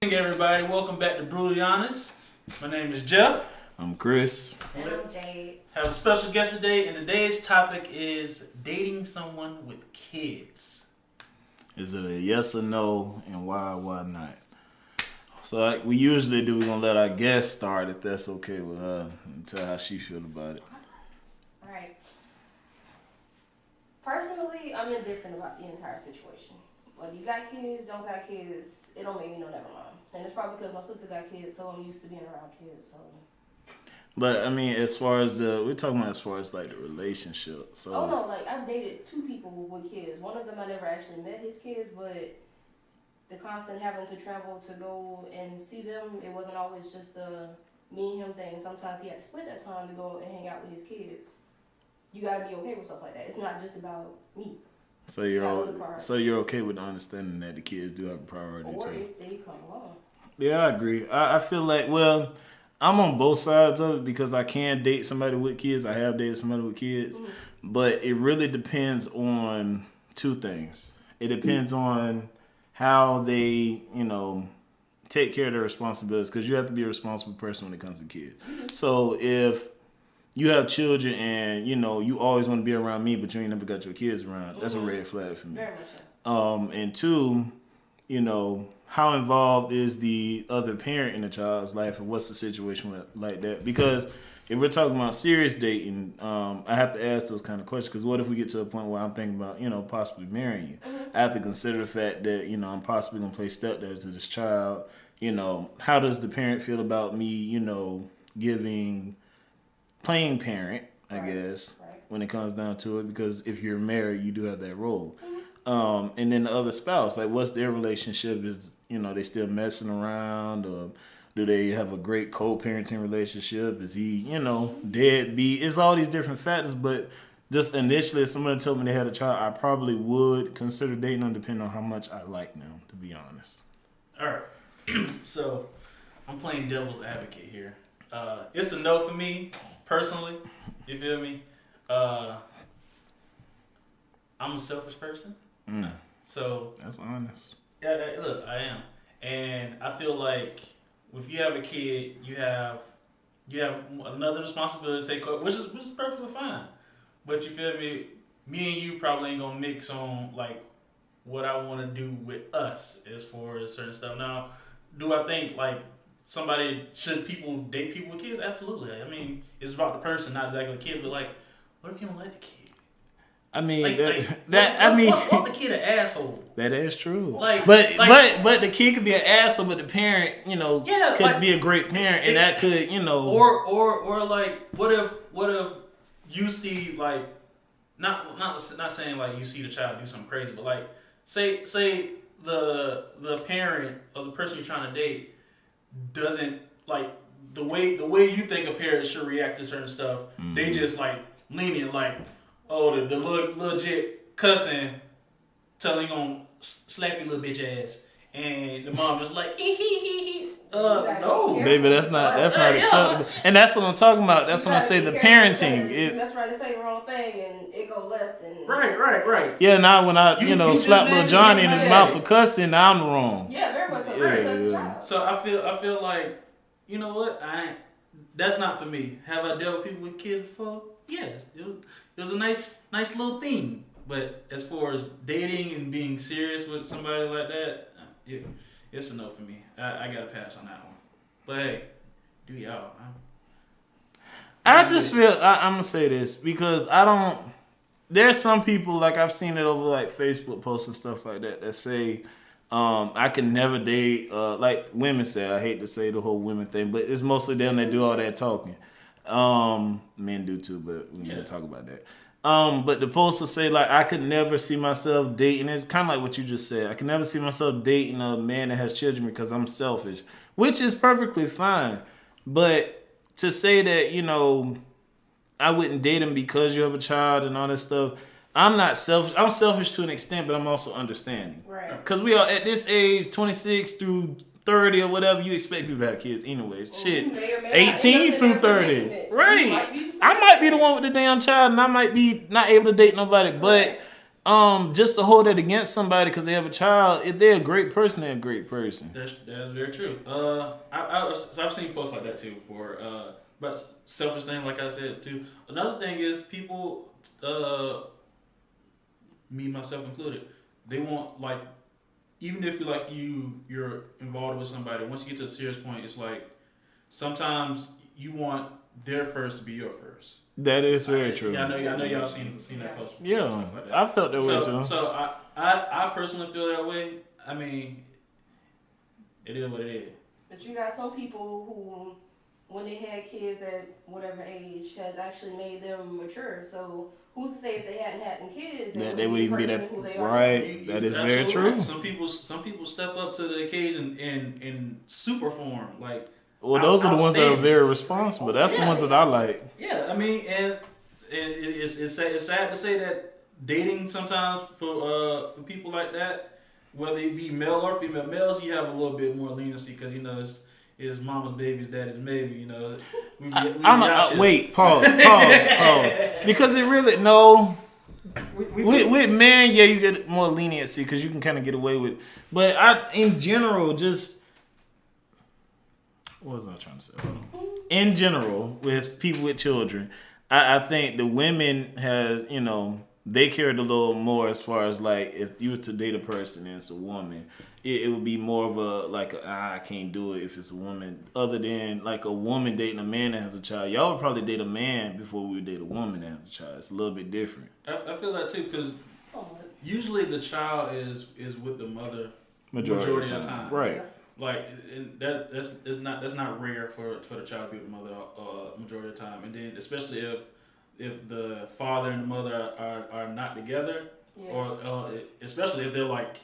Hey everybody, welcome back to Brutally Honest. My name is Jeff. I'm Chris. And I'm Jade. Have a special guest today, and today's topic is dating someone with kids. Is it a yes or no, and why not? So like we usually do, we're going to let our guest start, if that's okay with her, and tell how she feel about it. Alright. Personally, I'm indifferent about the entire situation. Whether you got kids, don't got kids, it don't make me no never mind. And it's probably because my sister got kids, so I'm used to being around kids, so... But I mean, as far as we're talking about as far as like the relationship. So. Oh no, like I've dated two people with kids. One of them I never actually met his kids, but the constant having to travel to go and see them, it wasn't always just a me and him thing. Sometimes he had to split that time to go and hang out with his kids. You gotta be okay with stuff like that. It's not just about me. So you're okay with the understanding that the kids do have a priority Or too. if they come along. Yeah, I agree. I feel like, well, I'm on both sides of it because I can date somebody with kids. I have dated somebody with kids. Mm-hmm. But it really depends on two things. It depends on how they, take care of their responsibilities, because you have to be a responsible person when it comes to kids. Mm-hmm. So if you have children and, you always want to be around me, but you ain't never got your kids around, that's a red flag for me. Very much so. And two, how involved is the other parent in the child's life, and what's the situation like that? Because if we're talking about serious dating, I have to ask those kind of questions. Because what if we get to a point where I'm thinking about, possibly marrying you? Mm-hmm. I have to consider the fact that, I'm possibly going to play stepdad to this child. How does the parent feel about me, playing parent, I guess, when it comes down to it? Because if you're married, you do have that role. Mm-hmm. And then the other spouse, like, what's their relationship? Is, they still messing around, or do they have a great co-parenting relationship? Is he, deadbeat? It's all these different factors, but just initially, if somebody told me they had a child, I probably would consider dating them, depending on how much I like them, to be honest. All right. So, I'm playing devil's advocate here. It's a no for me, personally. You feel me? I'm a selfish person. So that's honest. Yeah, look, I am. And I feel like if you have a kid, you have another responsibility to take care of, which is perfectly fine. But you feel me? Me and you probably ain't gonna mix on like what I want to do with us as far as certain stuff. Now, do I think like should people date people with kids? Absolutely. I mean, it's about the person, not exactly the kid. But like, what if you don't like the kid? I mean, what the kid an asshole? That is true. But the kid could be an asshole, but the parent, could be a great parent, and that could, or like, what if you see like, not saying like you see the child do something crazy, but like, say the parent of the person you're trying to date doesn't like the way you think a parent should react to certain stuff. Mm-hmm. They just like lenient, like, oh, the legit cussing, telling you gonna slap your little bitch ass, and the mom just like no, baby, that's not acceptable, and that's what I'm talking about. That's when I say the parenting. That's right to say the wrong thing, and it go left, and right. Yeah, now when I slap little Johnny in his mouth for cussing, now I'm wrong. Yeah, very much so. Yeah. So I feel like, you know what, that's not for me. Have I dealt with people with kids before? Yes, it was a nice little thing. But as far as dating and being serious with somebody like that, it's a no for me. I gotta pass on that one. But hey, do y'all? I just feel I'm gonna say this because I don't. There's some people, like I've seen it over like Facebook posts and stuff like that say I can never date like women say. I hate to say the whole women thing, but it's mostly them that do all that talking. Men do too, but we need to talk about that. But the post will say like I could never see myself dating. It's kind of like what you just said. I can never see myself dating a man that has children because I'm selfish, which is perfectly fine. But to say that I wouldn't date him because you have a child and all that stuff, I'm not selfish. I'm selfish to an extent, but I'm also understanding. Right. Because we are at this age, 26 through 30 or whatever, you expect people to have kids anyway. Shit. 18 through 30. Right. I might be the one with the damn child and I might be not able to date nobody. But just to hold it against somebody because they have a child, if they're a great person, they're a great person. That's very true. So I've seen posts like that too before. But selfish thing, like I said too. Another thing is people, me myself included, they want like, even if you're involved with somebody, once you get to a serious point, it's like sometimes you want their first to be your first. That is very true. Yeah, I know y'all seen that post before. Yeah, Like that. I felt that way too. So I personally feel that way. I mean, it is what it is. But you got some people who, when they had kids at whatever age, has actually made them mature. So who's to say if they hadn't had kids, that they would even be that who they are? right? That is very true. Right. Some people step up to the occasion in super form, like. Well, those are the ones that are very responsible. That's the ones that I like. Yeah, I mean, and it's sad to say that dating sometimes for people like that, whether it be male or female, males you have a little bit more leniency because it's mama's baby's daddy's maybe, you know. Wait, pause. Because it really with men, yeah, you get more leniency because you can kind of get away with it. But in general, just. What was I trying to say? In general, with people with children, I think the women has, they cared a little more as far as like if you were to date a person and it's a woman, it would be more of I can't do it if it's a woman. Other than like a woman dating a man that has a child, y'all would probably date a man before we would date a woman that has a child. It's a little bit different. I feel that too because usually the child is with the mother majority of the time, right? Like that's not rare for the child to be with the mother majority of the time, and then especially if the father and the mother are not together, or especially if they're like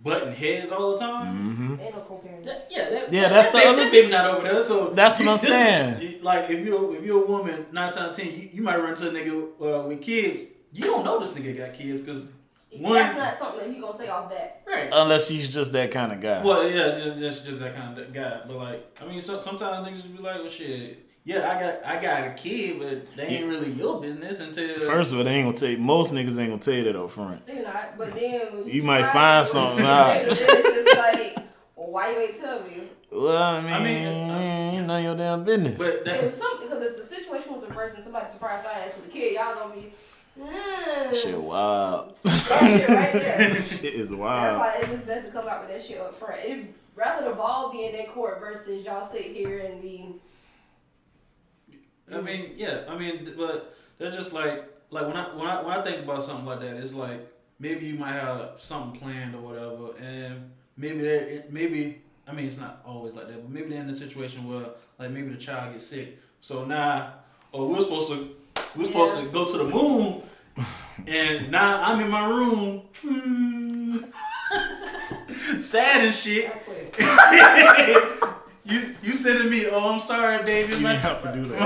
butting heads all the time. Mm-hmm. And a co-parent. That's the other baby not over there. So that's what I'm saying. Like if you're a woman, 9 times out of 10, you might run into a nigga with kids. You don't know this nigga got kids because. That's not something that he gonna say off bat. Right. Unless he's just that kind of guy. Well, yeah, just that kind of guy. But like, I mean, sometimes niggas just be like, well, shit. Yeah, I got a kid, but they ain't really your business until. First of all, they ain't gonna tell you. Most niggas ain't gonna tell you that up front. They're not. But then you might find something out. It's just like, well, why you ain't tell me? Well, I mean, none of your damn business. But because if the situation was reversed and somebody surprised I asked for the kid, y'all gonna be. Shit wild. That shit right there. Shit is wild. That's why it's just best to come out with that shit up front. Rather the ball be in that court versus y'all sit here and be. I mean, yeah. I mean, but that's just like when I think about something like that, it's like maybe you might have something planned or whatever, and maybe I mean it's not always like that, but maybe they're in a situation where like maybe the child gets sick, so now we're supposed to go to the moon, and now I'm in my room, sad and shit. You sending me? Oh, I'm sorry, baby. You didn't have to do that.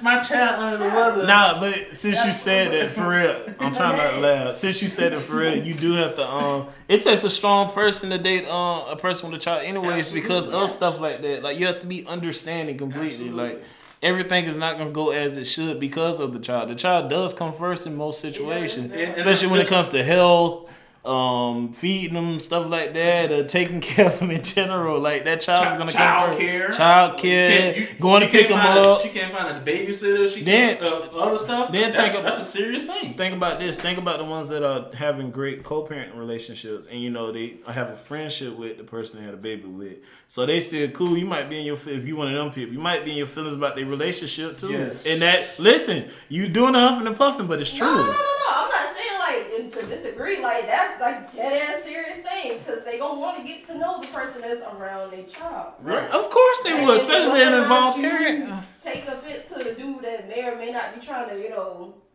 my child under the weather. Nah, but since you said that for real, I'm trying not to laugh. Since you said it for real, you do have to. It takes a strong person to date a person with a child, anyways, Absolutely. because of stuff like that. Like you have to be understanding completely. Absolutely. Like everything is not gonna go as it should because of the child. The child does come first in most situations, especially when it comes to health. Feeding them, stuff like that, taking care of them in general. Like that child's gonna come first. Child care, going to pick them up. She can't find a babysitter. She can't other stuff. That's a serious thing. Think about this. Think about the ones that are having great co-parent relationships, and they have a friendship with the person they had a baby with. So they still cool. You might be in if you one of them people, you might be in your feelings about their relationship too. Yes. And that listen, you doing the huffing and puffing, but it's true. No. I'm not saying like to disagree. Like that's like dead ass serious thing because they gonna want to get to know the person that's around their child. Right. Of course they would, especially an involved parent. Take offense to the dude that may or may not be trying to,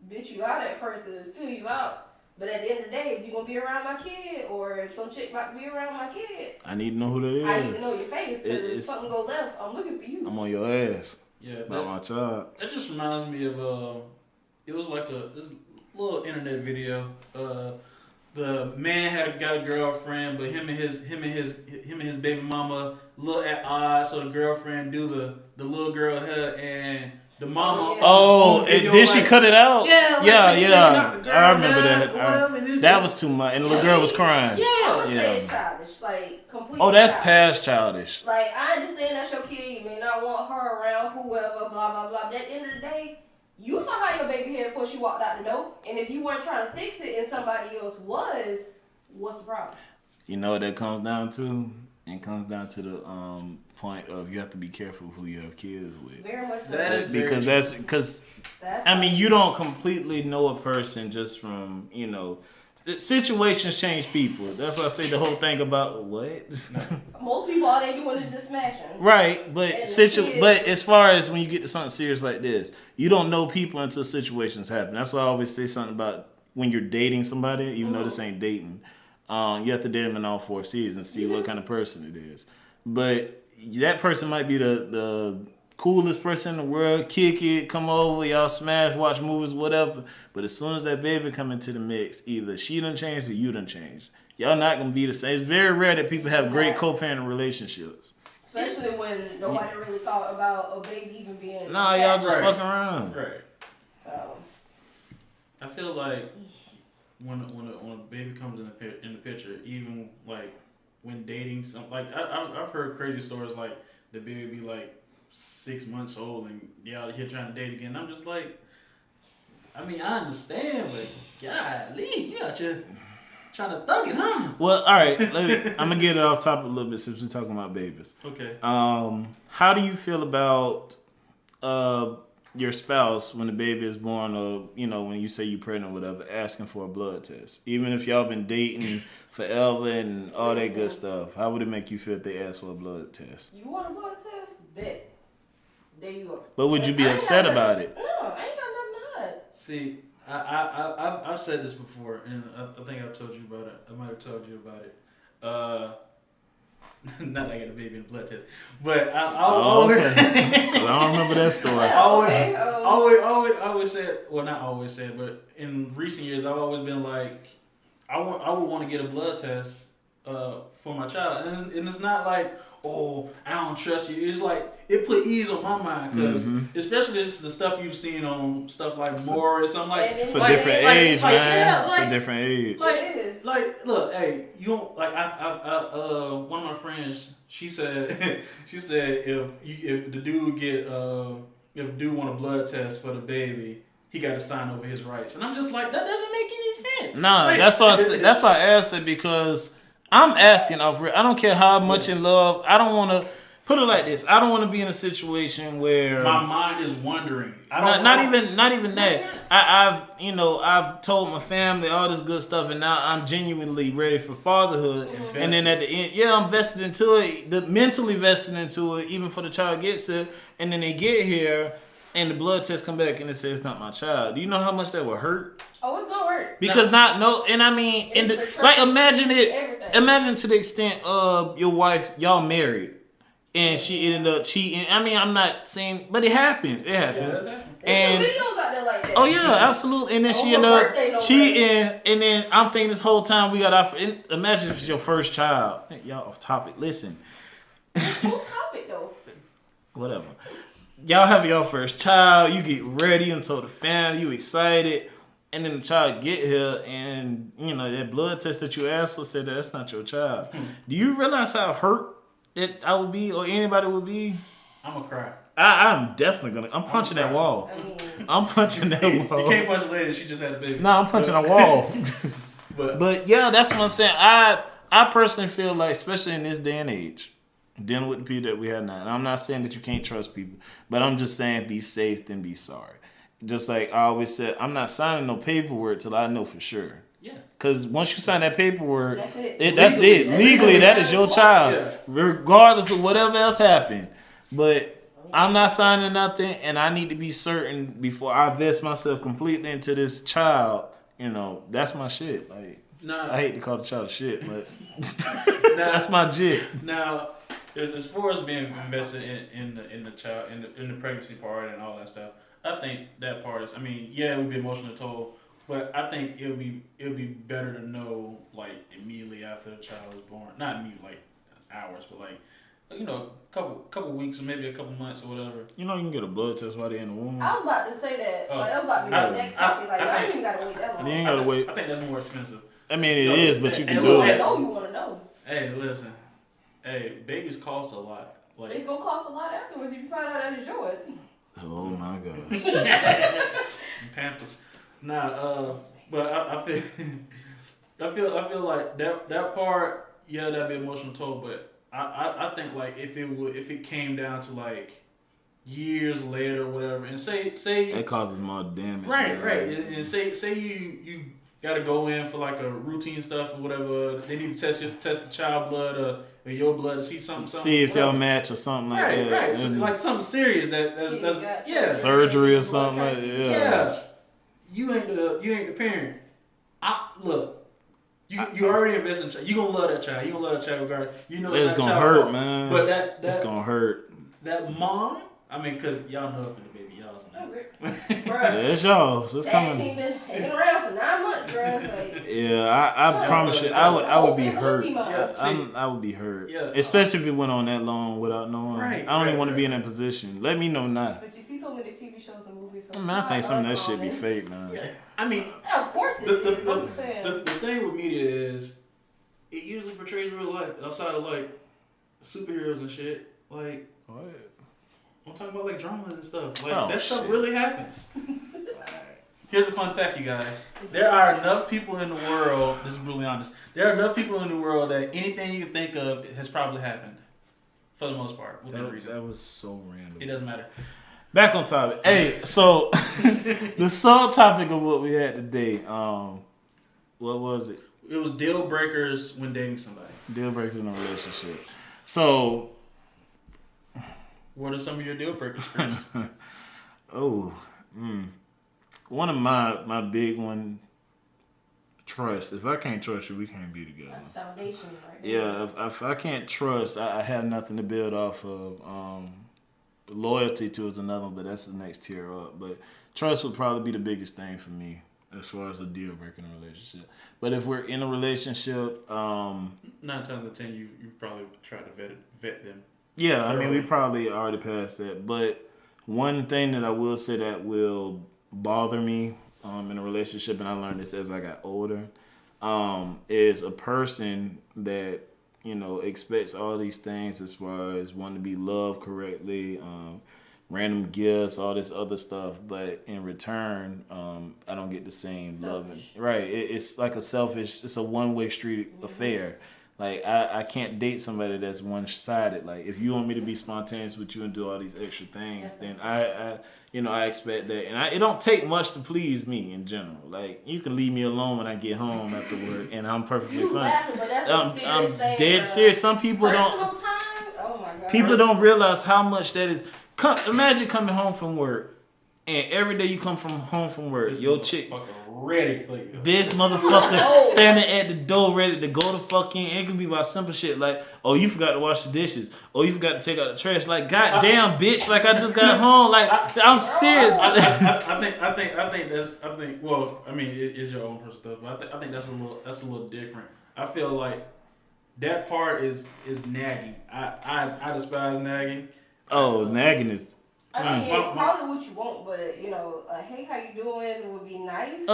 bitch you out at first to fill you out. But at the end of the day, if you're going to be around my kid or if some chick about to be around my kid, I need to know who that is. I need to know your face because if something go left, I'm looking for you. I'm on your ass. Yeah, about my child. That just reminds me of it was like this little internet video. The man got a girlfriend, but him and his baby mama a little at odds. So the girlfriend do the little girl hair, and the mama. Oh, did she cut it out? Yeah, like, yeah. The girl I remember head, that. That was too much, and the little girl was crying. I would say it's childish, like completely. Oh, that's childish. past childish. Like I understand that's your kid. You may not want her around, whoever, blah blah blah. But at the end of the day, you saw how your baby hair before she walked out the door, and if you weren't trying to fix it and somebody else was, what's the problem? You know what that comes down to? It comes down to the point of you have to be careful who you have kids with. Very much so. That is because I mean you don't completely know a person just from situations change people. That's why I say the whole thing about what. Most people all they doing is just smashing. Right, but but as far as when you get to something serious like this, you don't know people until situations happen. That's why I always say something about when you're dating somebody, even though this ain't dating. You have to date them in all 4 seasons and see what kind of person it is. But that person might be the coolest person in the world, kick it, come over, y'all smash, watch movies, whatever. But as soon as that baby come into the mix, either she done changed or you done changed. Y'all not going to be the same. It's very rare that people have great co-parent relationships. Especially when nobody really thought about a baby even being... Nah, y'all just fucking around. Right. So... I feel like... When a baby comes in the picture, even like when dating, I've heard crazy stories like the baby be like 6 months old and y'all here trying to date again. I'm just like, I mean, I understand, but golly, you out here trying to thug it, huh? Well, all right, I'm gonna get it off topic a little bit since we're talking about babies. Okay. How do you feel about your spouse when the baby is born, or when you say you're pregnant or whatever, asking for a blood test, even if y'all been dating forever and all that good stuff? How would it make you feel if they asked for a blood test? You want a blood test? Bet. There you go. But would you be upset about it? No, I ain't got nothing to hide. See, I've said this before, and I think I've told you about it. I might have told you about it. Not that I got a baby in a blood test, but I always. Okay. I don't remember that story. I always said, well, not always said, but in recent years, I've always been like, I would want to get a blood test for my child, and it's not like, oh, I don't trust you. It's like it put ease on my mind because especially the stuff you've seen on stuff like Morris. I'm like, it's a different age, man. Yeah, it's a different age. It is. Like, look, hey, you don't like. One of my friends, she said if the dude if dude want a blood test for the baby, he got to sign over his rights, and I'm just like, that doesn't make any sense. Nah, like, that's why I asked it, because I'm asking off real. I don't care how much in love. I don't want to put it like this. I don't want to be in a situation where my mind is wondering. Not even that. I've told my family all this good stuff, and now I'm genuinely ready for fatherhood. And then at the end, I'm vested into it, mentally vested into it, even for the child gets it, and then they get here, and the blood test come back and it says it's not my child. Do you know how much that would hurt? Oh, it's gonna hurt. Because imagine to the extent of your wife, y'all married, and she ended up cheating. I mean, I'm not saying, but it happens. It happens. Yeah. And there's videos out there like that. Oh yeah, absolutely. And then she ended up cheating, and then I'm thinking this whole time we got our. Imagine if it's your first child. Y'all off topic. Listen. It's on topic though. Whatever. Y'all have your first child. You get ready and told the family you excited. And then the child get here, and that blood test that you asked for said that's not your child. Do you realize how hurt that I would be, or anybody would be? I'm gonna cry. I'm definitely gonna. I'm punching that wall. I'm punching that wall. You can't punch a lady. She just had a baby. No, I'm punching a wall. but yeah, that's what I'm saying. I personally feel like, especially in this day and age, dealing with the people that we have now. And I'm not saying that you can't trust people, but I'm just saying be safe than be sorry. Just like I always said, I'm not signing no paperwork till I know for sure. Yeah. Because once you sign that paperwork, that's it. Legally, that is your child, regardless of whatever else happened. But I'm not signing nothing, and I need to be certain before I invest myself completely into this child. That's my shit. Like, I hate to call the child shit, but that's my jit. Now, as far as being invested in the child, in the pregnancy part and all that stuff, I think that part is. I mean, it would be emotional toll, but I think it would be better to know like immediately after the child is born. Not immediately, like hours, but like you know, couple weeks or maybe a couple months or whatever. You know, you can get a blood test while they're in the womb. I was about to say that. Oh. Like, that was about to be the next topic. Like, I ain't even gotta wait that long. You ain't gotta wait. I think that's more expensive. I mean, it is, but you can Hey, do I it. know you want to know. Hey, listen. Hey, babies cost a lot. So Like, it's gonna cost a lot afterwards if you find out that it's yours. Oh my gosh. Pampers. Nah, but I feel, I feel like that part, yeah, that'd be emotional toll. But I think like if it came down to like years later or whatever, and say That causes more damage. right, man. right, and say you got to go in for like a routine stuff or whatever. They need to test the child blood or your blood to see something. See if whatever. they'll match or something like Right, that. right. So, And like something serious that's yeah. surgery or something like that. Yeah. You ain't the parent. Look. You already invest in child. You gonna love that child. You gonna love that child regardless. You know It's that gonna child hurt, fault. man. But it's gonna hurt. that mom. I mean, cause y'all know for the baby, y'all's Yeah, it's y'all. So it's That coming. team been hanging around for 9 months, bro. Like, Yeah, I promise you, I would be it would hurt. be mine. Yeah. I would be hurt. Yeah. Especially if it went on that long without knowing. Right, I don't even right, want to be in right. that position. Let me know now. But you see so many TV shows and movies. So I mean, I think some of that shit be uncommon. fake, man. Yeah. I mean, Yeah, of course it is. I'm just saying. the thing with media is it usually portrays real life outside of like superheroes and shit. Like I'm talking about like dramas and stuff. Like that stuff shit. really happens. Here's a fun fact, you guys. There are enough people in the world. This is really honest. There are enough people in the world that anything you can think of has probably happened, for the most part, within reason. That was so random. It doesn't matter. Back on topic. Hey, so the sole topic of what we had today, what was it? It was deal breakers when dating somebody. Deal breakers in a relationship. So, What are some of your deal breakers, Chris? one of my big one, trust. If I can't trust you, we can't be together. That's foundation, right? Yeah, if I can't trust, I have nothing to build off of. Loyalty to is another one, but that's the next tier up. But trust would probably be the biggest thing for me as far as a deal breaker in a relationship. But if we're in a relationship, 9 times out of 10, you've probably tried to vet them. yeah, I mean, we probably already passed that. But one thing that I will say that will bother me in a relationship, and I learned this as I got older, is a person that, you know, expects all these things as far as wanting to be loved correctly, random gifts, all this other stuff, but in return, I don't get the same loving. Right? It's like it's a one-way street affair. Like I can't date somebody that's one-sided. Like if you want me to be spontaneous with you and do all these extra things, then I expect that, and it don't take much to please me in general. Like you can leave me alone when I get home after work, and I'm perfectly You fine. laughing, but that's a serious I'm thing. dead serious. Some people Personal don't. time? Oh my god. People don't realize how much that is. Imagine coming home from work, and every day you come home from work, your chick, ready for you. this motherfucker standing at the door ready to go to fucking. It can be about simple shit like, oh, you forgot to wash the dishes. Oh, you forgot to take out the trash. Like, goddamn, bitch! Like I just got home. Like I'm serious. I think. Well, I mean, it is your own personal stuff, but I think that's a little different. I feel like that part is nagging. I despise nagging. Oh, nagging is. I mean, probably what you want, but you know, hey, how you doing would be nice.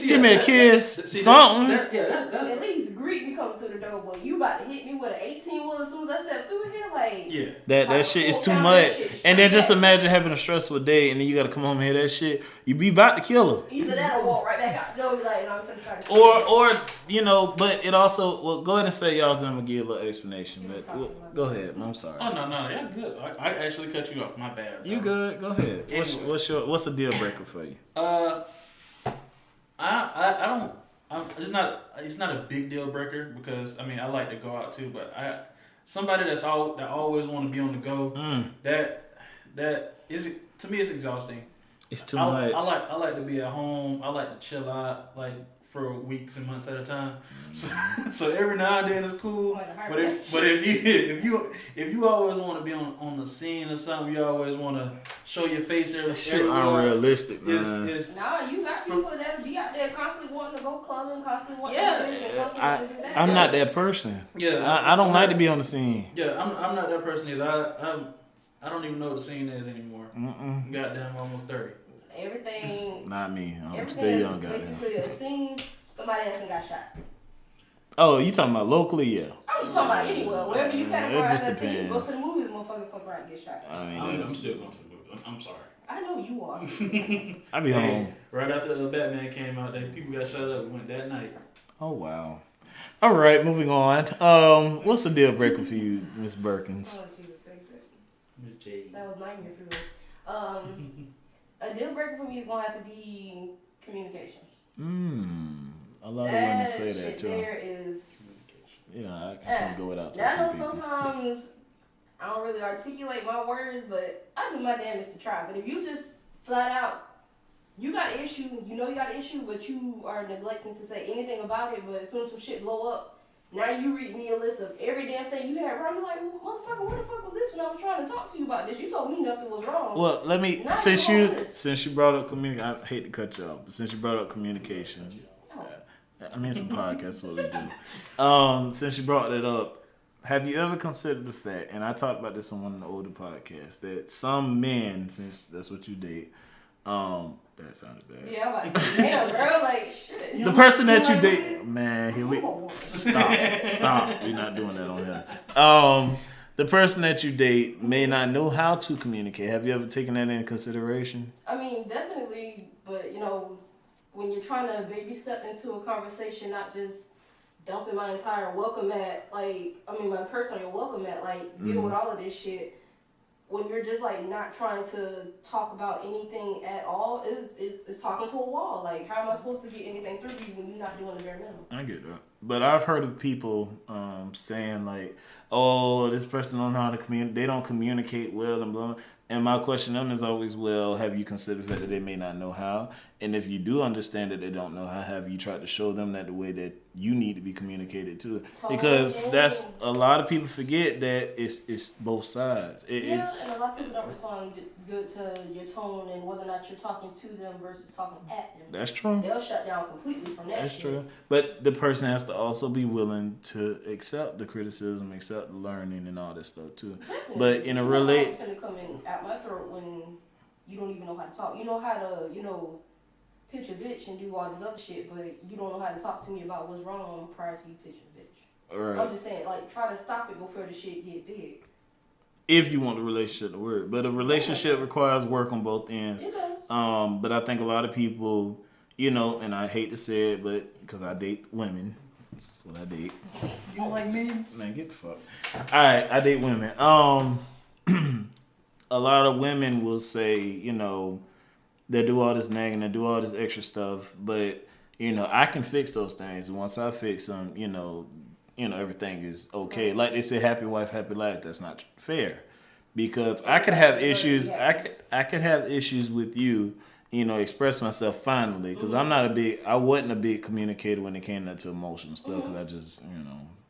Give me a kiss, something. At least greet me coming through the door, but you about to hit me with an 18-wheeler as soon as I step through here, like that shit is too much. And then just imagine having a stressful day, and then you gotta come home and hear that shit. You be about to kill her. Either that or walk right back out the door, be like, no, I'm finna try to. Or you know, but it also go ahead and say y'all's, then I'm gonna give a little explanation. But go ahead. I'm sorry. Oh no, yeah, good. I actually cut you off. My bad. Bro. You good? Go ahead. What's a deal breaker for you? I don't. It's not a big deal breaker because I mean I like to go out too, but somebody that always want to be on the go. That is, to me, it's exhausting. It's too much. I like to be at home. I like to chill out. Like for weeks and months at a time. So every now and then it's cool. Like, But if you always want to be on the scene or something, you always want to show your face That shit everywhere. unrealistic, man. Nah, you got people that be out there constantly wanting to go clubbing, constantly wanting Yeah. to do this and constantly wanting to do that. I'm not that person. Yeah, I don't like to be on the scene. Yeah, I'm not that person either. I don't even know what the scene is anymore. Mm-mm. Goddamn, almost 30. Everything. Not me. I'm Everything still is young, goddamn. basically a scene. Somebody hasn't got shot. Oh, you talking about locally? Yeah. I'm just talking about anywhere. Wherever you It categorize just that scene, go depends. to the movies, motherfucker, fuck around and get shot. I mean, I'm still going to the movie. I'm sorry. I know you are. I be home. Right after the Batman came out, people got shot up and went that night. Oh wow. All right, moving on. What's the deal breaker for you, Miss Birkins? Oh, Jesus, that Miss J. was nightmare fuel. A deal breaker for me is gonna have to be communication. A lot of women say that shit too. there is. Yeah, I can't go without Now I know talking to people. sometimes I don't really articulate my words, but I do my damnedest to try. But if you just flat out, you got an issue, you know you got an issue, but you are neglecting to say anything about it, but as soon as some shit blow up, now you read me a list of every damn thing you had wrong. You're like, well, motherfucker, what the fuck was this when I was trying to talk to you about this? You told me nothing was wrong. Well, let me Not since even you honest. since you brought up communication. I hate to cut you off, but since you brought up communication, I mean, it's a podcast. That's what we do. Since you brought it up, have you ever considered the fact? And I talked about this on one of the older podcasts that some men, since that's what you date, that sounded bad. Yeah, I'm about to say, damn, girl, like, shit. The person that you like date, man, here we I'm a woman. stop. We're not doing that on here. The person that you date may not know how to communicate. Have you ever taken that into consideration? I mean, definitely, but you know, when you're trying to baby step into a conversation, not just dumping my entire welcome mat, like, I mean, my personal welcome mat, like, deal with all of this shit. When you're just like not trying to talk about anything at all, is talking to a wall. Like, how am I supposed to get anything through you when you're not doing the bare minimum? I get that. But I've heard of people saying like, oh, this person don't know how to communicate. They don't communicate well and blah. And my question to them is always, well, have you considered that they may not know how? And if you do understand that they don't know how, have you tried to show them that the way that you need to be communicated to? Because that's a lot of people forget that it's both sides. Yeah, and a lot of people don't respond good to your tone and whether or not you're talking to them versus talking at them. That's true. They'll shut down completely from that That's shit. true. But the person has to also be willing to accept the criticism, accept the learning and all that stuff too. Definitely. But in a relate, It's gonna come in out my throat when you don't even know how to talk. You know how to, pitch a bitch and do all this other shit, but you don't know how to talk to me about what's wrong prior to you pitching a bitch. right. I'm just saying, like, try to stop it before the shit get big. If you want the relationship to work, but a relationship requires work on both ends. It does. But I think a lot of people, and I hate to say it, but because I date women, that's what I date. You don't like men? Man, get the fuck. All right, I date women. A lot of women will say, they do all this nagging, they do all this extra stuff, but I can fix those things. And once I fix them, everything is okay. Like they say, happy wife, happy life. That's not fair, because I could have issues. I could have issues with you. Express myself finally, because I wasn't a big communicator when it came to emotional stuff. Because I just,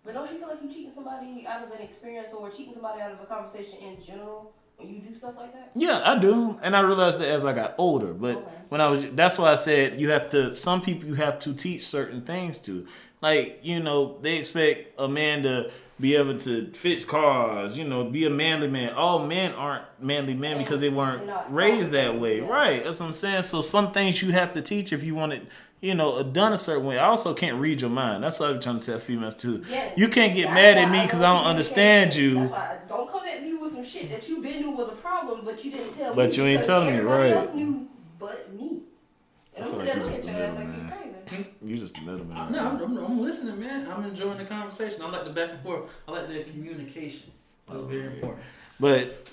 But don't you feel like you cheating somebody out of an experience or cheating somebody out of a conversation in general when you do stuff like that? Yeah, I do, and I realized that as I got older. But that's why I said some people you have to teach certain things to. Like, they expect a man to be able to fix cars, be a manly man. All men aren't manly men because they weren't raised that way. Yeah. Right, that's what I'm saying. So some things you have to teach if you want it, done a certain way. I also can't read your mind. That's what I'm trying to tell females too. Yes. You can't get That's mad at why me I because know I don't understand you. That's why don't come at me with some shit that you been knew was a problem, but you didn't tell me. But you ain't because telling me, everybody right. else knew but me. And I'm feel sitting like there you looking just at a your ass like middleman. you was crazy. You just a middleman. No, I'm listening, man. I'm enjoying the conversation. I like the back and forth. I like the communication. That's very important. But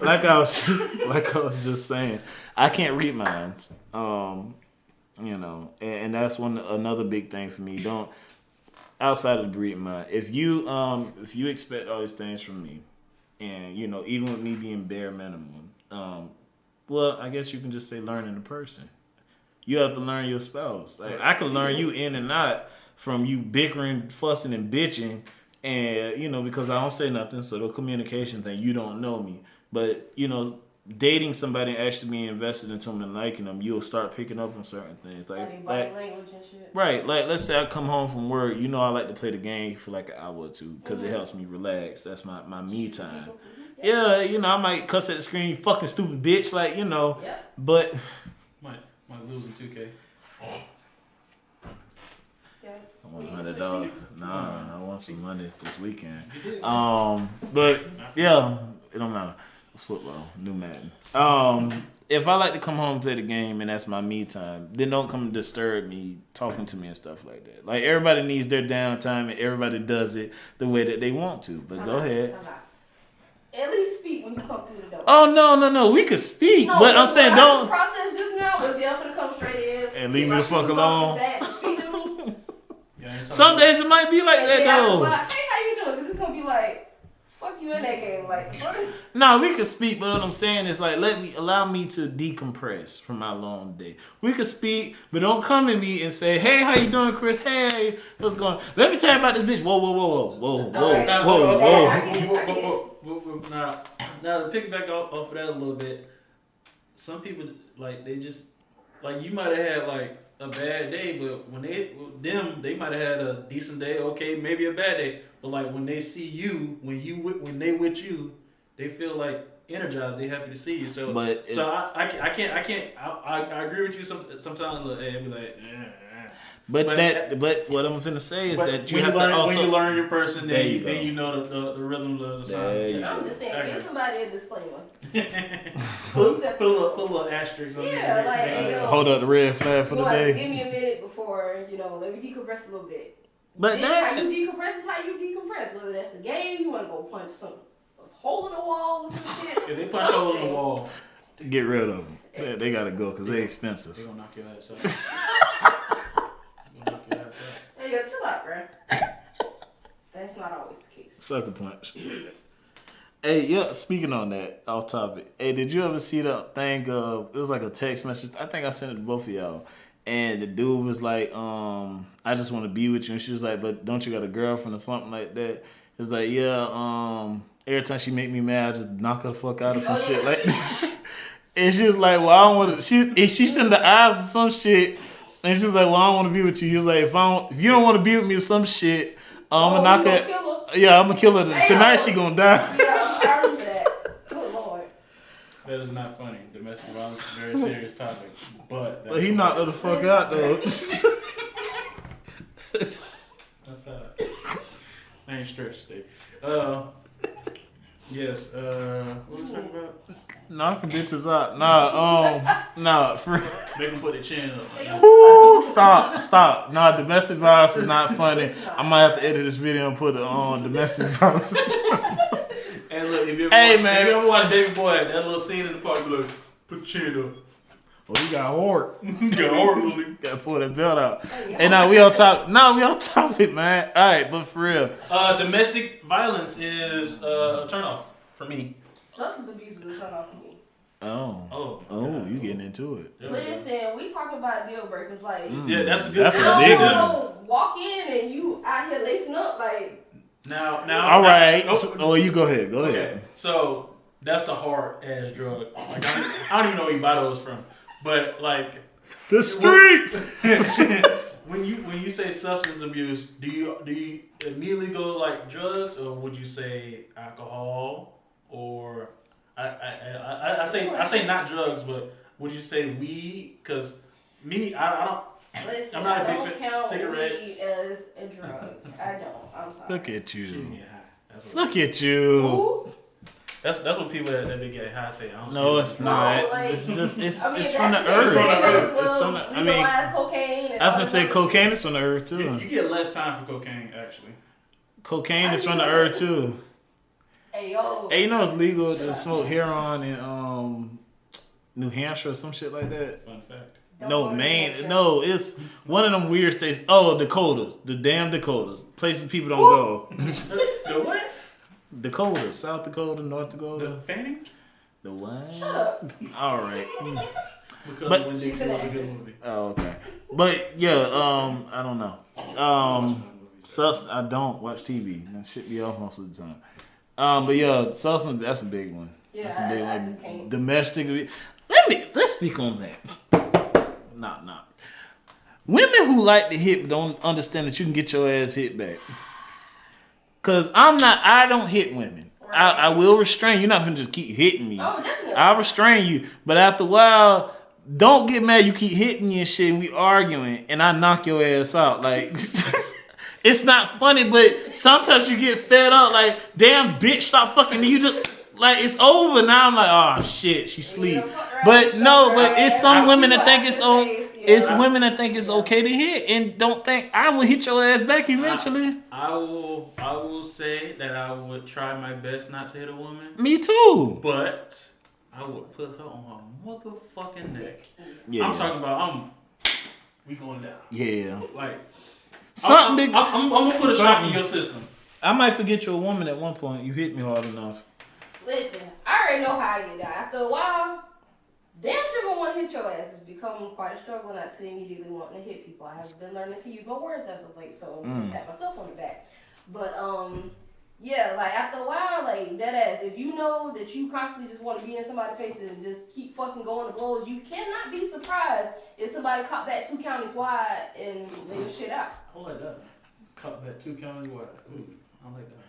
like I was just saying, I can't read minds. And that's another big thing for me. Don't outside of the reading mind. If you expect all these things from me, and even with me being bare minimum, well, I guess you can just say learning the person. You have to learn your spouse. Like I can learn you in and out from you bickering, fussing, and bitching, and because I don't say nothing. So the communication thing, you don't know me, but dating somebody and actually being invested into them and liking them, you'll start picking up on certain things. Like body language and shit. Right. Like, let's say I come home from work. I like to play the game for like an hour or two because it helps me relax. That's my me time. Yeah, I might cuss at the screen, you fucking stupid bitch. Like, but... Might lose in 2K. I want $100. Nah, I want some money this weekend. But, yeah, it don't matter. Football, new Madden. If I like to come home and play the game and that's my me time, then don't come disturb me talking to me and stuff like that. Like everybody needs their downtime and everybody does it the way that they want to. But go ahead. At least speak when you come through the door. Oh no, we could speak, but I'm saying don't. The process just now was y'all finna come straight in and leave me the fuck alone. Yeah, some days it might be like that though. Well, hey, how you doing? Because it's gonna be like. Fuck you in that game, like. No, we could speak, but what I'm saying is like, allow me to decompress from my long day. We could speak, but don't come to me and say, "Hey, how you doing, Chris? Hey, what's going on? Let me tell you about this bitch." Whoa. Now to pick back off of that a little bit, some people like they just like you might have had like a bad day, but when they might have had a decent day, okay, maybe a bad day, but like when they see you, when they with you, they feel like energized. They happy to see you. So, I can't. I agree with you. Sometimes I'd be like, But what I'm finna say is that you have to also when you learn your person, then you know the rhythm of the song. I'm just saying, give somebody a disclaimer. put a little asterisk on it. Yeah, like hold up the red flag for the day. Give me a minute before let me decompress a little bit. But how you decompress is how you decompress. Whether that's a game, you want to go punch a hole in the wall or some shit. If they punch holes in the wall, get rid of them. They gotta go because they're expensive. They gonna knock your ass out. Hey, yo, chill out, bro. That's not always the case. Sucker punch. Hey, yeah, speaking on that, off topic. Hey, did you ever see the thing of, it was like a text message, I think I sent it to both of y'all, and the dude was like, I just want to be with you, and she was like, but don't you got a girlfriend or something like that? It's like, yeah, every time she make me mad, I just knock her the fuck out or some shit like this. And she was like, well, I don't want to, she sent the eyes or some shit, and she's like, well, I don't want to be with you. He was like, if you don't want to be with me or some shit, I'm gonna knock her. Yeah, I'm gonna kill her. Tonight she gonna die. Yeah, I remember that. Good Lord. That is not funny. Domestic violence is a very serious topic. But he knocked her the fuck out though. That's I ain't stretched today. Yes. What was we talking about? Knocking bitches out. Nah. Make them put their chin up. Stop. Nah, domestic violence is not funny. I might have to edit this video and put it on domestic violence. And look, if you ever watch David Boy, that little scene in the park, look, put your chin up. Oh, you got hard. You got hard, really. Gotta pull that belt out. And now we on top. We on topic, man. All right, but for real. Domestic violence is a turnoff for me. Substance abuse is a turnoff for me. Oh, you getting into it. Listen, we talking about deal breakers. Like, yeah, that's a good. That's I a big don't walk in and you out here lacing up like. Now. All right. You go ahead. Go ahead. So that's a hard ass drug. Like I don't even know where you buy those from, but like the streets. When you say substance abuse, do you immediately go like drugs, or would you say alcohol, or I say not drugs, but would you say weed? Because me, I don't. Listen, I'm not I a don't big fan count of cigarettes. weed as a drug. I don't. I'm sorry. Look at you. Look at you. Who? That's what people that they get high say. I don't no, it's not. No, like, it's just it's from the it's earth. It's from the legalize cocaine. I was gonna say cocaine is from the earth too. You get less time for cocaine actually. Cocaine is from the earth too. Hey yo. Hey, you know it's legal to smoke heroin in New Hampshire or some shit like that. Fun fact. No, Maine. No, it's one of them weird states. Oh, Dakotas. The damn Dakotas. Places people don't go. The what? Dakota. South Dakota, North Dakota. The Fanning? The what? Shut up. All right. Because But- When Dixie was a good movie. Oh, okay. But yeah, I don't know. I don't watch TV. That shit be off most of the time. But yeah, substance, that's a big one. Yeah, That's a big I one. just can't. Domestic. Let's speak on that. Nah. Women who like to hit don't understand that you can get your ass hit back. Cause I don't hit women. Right. I will restrain you. You're not gonna just keep hitting me. Oh, definitely. I'll restrain you. But after a while, don't get mad you keep hitting me and shit and we arguing and I knock your ass out. Like it's not funny, but sometimes you get fed up, like, damn bitch, stop fucking me. You just like it's over now. I'm like, oh shit, she sleep. But no, but it's some women that think it's it's women that think it's okay to hit and don't think I will hit your ass back eventually. I will say that I would try my best not to hit a woman, Me too. but I would put her on her motherfucking neck. Yeah. I'm talking about we going down. Yeah. Like Something big. I'm gonna put a shock in your system. I might forget you're a woman at one point. You hit me hard enough. Listen, I already know how I get down. After a while, damn sure gonna want to hit your ass. It's become quite a struggle not to immediately wanting to hit people. I have been learning to use my words as of late, so pat myself on the back. But yeah, like after a while, like dead ass. If you know that you constantly just want to be in somebody's face and just keep fucking going to blows, you cannot be surprised if somebody caught back 2 counties wide and lay your shit out. I like that. Cut that 2 counties wide. Ooh, I like that.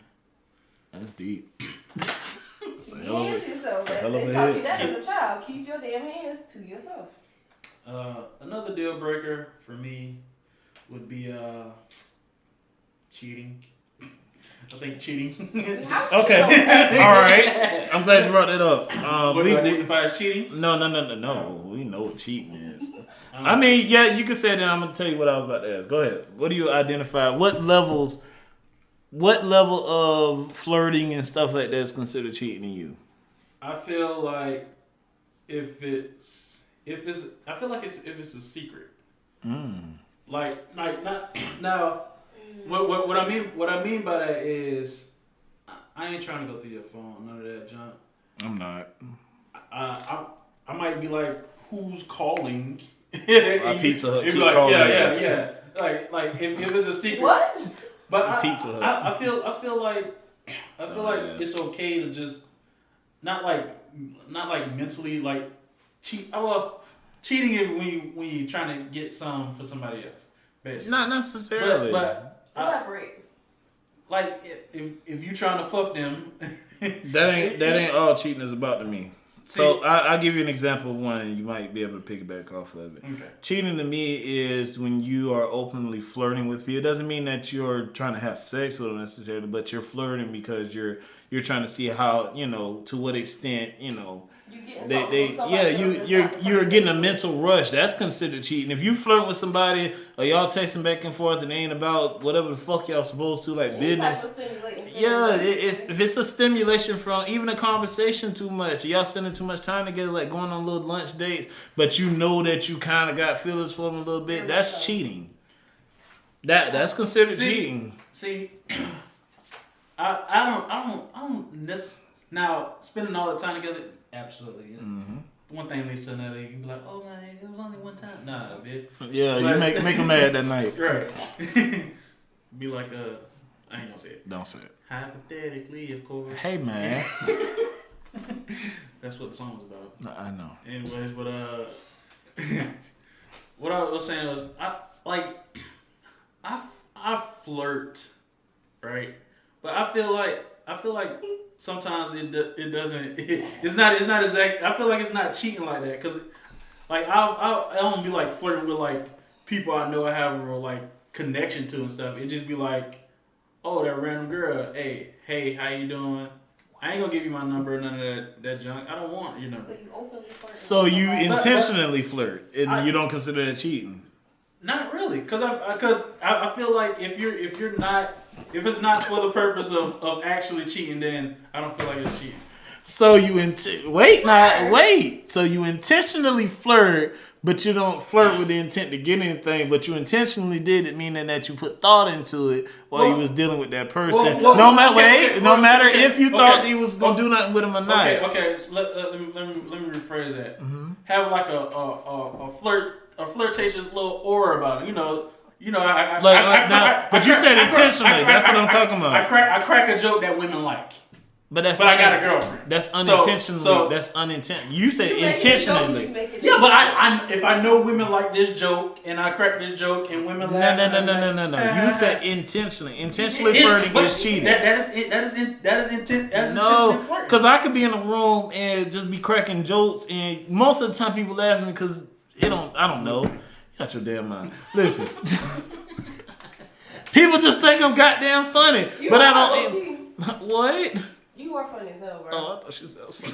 That's deep. Hands yourself. a hell of They a taught you hit. that as a child. Keep your damn hands to yourself. Another deal breaker for me would be cheating. I think cheating. Okay. All right. I'm glad you brought that up. What do you identify as cheating? No. We know what cheating is. I mean, yeah, you can say that. I'm gonna tell you what I was about to ask. Go ahead. What do you identify? What level of flirting and stuff like that is considered cheating to you? I feel like if it's a secret. Like not now. What I mean by that is I ain't trying to go through your phone, none of that junk. I'm not. I might be like, who's calling? A Pizza Hut. It'd be keep like, calling yeah. me. Like if it's a secret. What? But Pizza Hut. I feel like yes. it's okay to just not like mentally like cheat. Well, cheating is when you trying to get some for somebody else. Basically. Not necessarily. But Elaborate. like if you trying to fuck them, that ain't all cheating is about to me. So I'll give you an example of one, and you might be able to piggyback off of it. Okay. Cheating to me is when you are openly flirting with people. It doesn't mean that you're trying to have sex with them necessarily, but you're flirting because you're trying to see how, to what extent, You getting something from somebody else you're getting a mental rush. That's considered cheating. If you flirt with somebody or y'all texting back and forth and it ain't about whatever the fuck y'all supposed to, like business. Yeah, if it's a stimulation from even a conversation too much, y'all spending too much time together, like going on little lunch dates, but you know that you kind of got feelings for them a little bit. That's cheating. That's considered cheating. See, I don't now spending all the time together. Absolutely. Yeah. Mm-hmm. One thing leads to another. You can be like, oh man, it was only one time. Nah, bitch. Yeah, you make them mad that night. Right. Be like I ain't gonna say it. Don't say it. Hypothetically, of course. Hey man. That's what the song was about. I know. Anyways, but what I was saying was I flirt, right? But I feel like sometimes it doesn't. It's not exact. I feel like it's not cheating like that because like I don't be like flirting with like people I know I have a real like connection to and stuff. It just be like, oh, that random girl. Hey, how you doing? I ain't gonna give you my number, none of that junk. I don't want your number. So you openly flirt. So you intentionally flirt, and you don't consider that cheating? Not really, because I feel like if it's not for the purpose of actually cheating, then I don't feel like it's cheating. So you wait. So you intentionally flirt, but you don't flirt with the intent to get anything. But you intentionally did it, meaning that you put thought into it while you was dealing with that person. No matter if you thought he was gonna do nothing with him or not. Okay. So let me rephrase that. Mm-hmm. Have like a flirtatious little aura about it. But you said intentionally. That's what I'm talking about. I crack a joke that women like. But I got a girlfriend. That's unintentionally. That's unintentional. You said intentionally. Yeah, but if I know women like this joke and I crack this joke and women laugh. No. You said intentionally. Intentionally flirting is cheating. That is intentionally No, flirting. because I could be in a room and just be cracking jokes, and most of the time people laughing because I don't know. You got your damn mind. Listen. People just think I'm goddamn funny, but I don't. What? You are funny as hell, bro. Oh, I thought she said I was funny.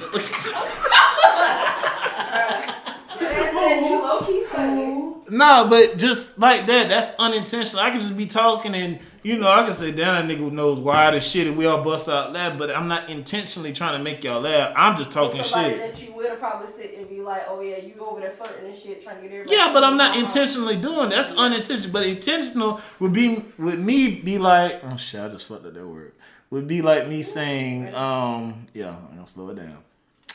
I said you low-key funny. No, but just like that, that's unintentional. I could just be talking and, I can say, damn, that nigga knows wild as shit and we all bust out laugh, but I'm not intentionally trying to make y'all laugh. I'm just talking somebody shit. That you would have probably sit and be like, oh yeah, you over there flirting and shit, trying to get everybody. Yeah, but I'm not intentionally doing that. That's unintentional. But intentional would me be like, oh shit, I just fucked up that word. Would be like me saying, I'm gonna slow it down.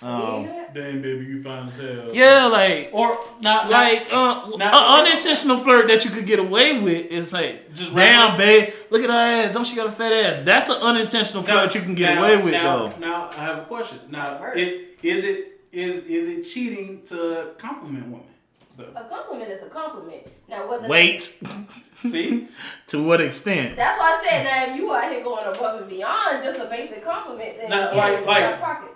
Dang, baby, you fine as hell. Yeah, like, or not unintentional flirt that you could get away with is like, just damn, babe, look at her ass. Don't she got a fat ass? That's an unintentional flirt you can get away with, though. Now, I have a question. Now, is it cheating to compliment women? A compliment is a compliment. Now, whether wait. See? To what extent? That's why I said that if you out here going above and beyond just a basic compliment, then pocket.